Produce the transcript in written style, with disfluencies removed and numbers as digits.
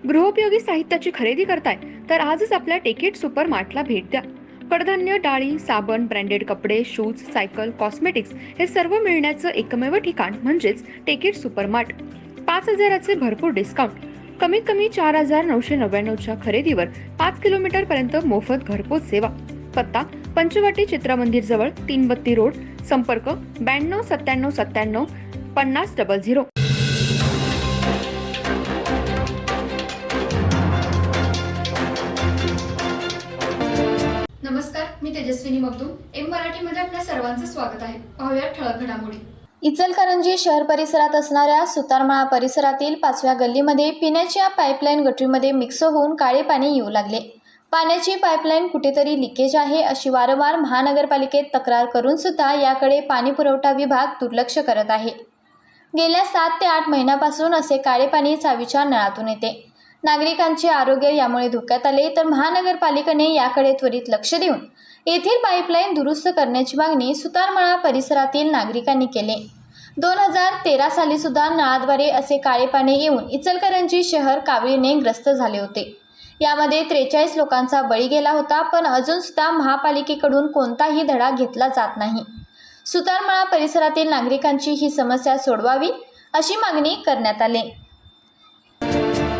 गृहोपयोगी साहित्याची खरेदी करताय तर आजच आपल्या टेकेट सुपर मार्टला भेट द्या. कडधान्य, डाळी, साबण, ब्रँडेड कपडे, शूज, सायकल, कॉस्मेटिक्स हे सर्व मिळण्याचं एकमेव ठिकाण म्हणजेच टेकेट सुपर मार्ट. 5,000चे भरपूर डिस्काउंट. कमीत कमी 4,999च्या खरेदीवर 5 किलोमीटर पर्यंत मोफत घरपोच सेवा. पत्ता पंचवटी चित्रमंदिर जवळ, 332 रोड. संपर्क 92 97 97 50 00. नमस्कार, मी तेजस्विनी मगदूम. एम मराठीमध्ये आपल्या सर्वांचं स्वागत आहे. पाहूया ठळक घडामोडी. इचलकरंजी शहर परिसरात असणाऱ्या सुतारमाळा परिसरातील 5व्या गल्लीमध्ये पिण्याच्या पाईपलाईन गटरीमध्ये मिक्स होऊन काळे पाणी येऊ लागले. पाण्याची पाईपलाईन कुठेतरी लिकेज आहे अशी वारंवार महानगरपालिकेत तक्रार करून सुद्धा याकडे पाणी पुरवठा विभाग दुर्लक्ष करत आहे. गेल्या 7 ते 8 महिन्यापासून असे काळे पाणी चावीच्या नळातून येते. नागरिकांचे आरोग्य यामुळे धोक्यात आले तर महानगरपालिकेने याकडे त्वरित लक्ष देऊन येथील पाईपलाईन दुरुस्त करण्याची मागणी सुतारमाळा परिसरातील नागरिकांनी केली. 2013 साली सुद्धा नळाद्वारे असे काळे पाणी येऊन इचलकरंजी शहर कावळीने ग्रस्त झाले होते. यामध्ये 43 लोकांचा बळी गेला होता, पण अजून सुद्धा महापालिकेकडून कोणताही धडा घेतला जात नाही. सुतारमाळा परिसरातील नागरिकांची ही समस्या सोडवावी अशी मागणी करण्यात आली.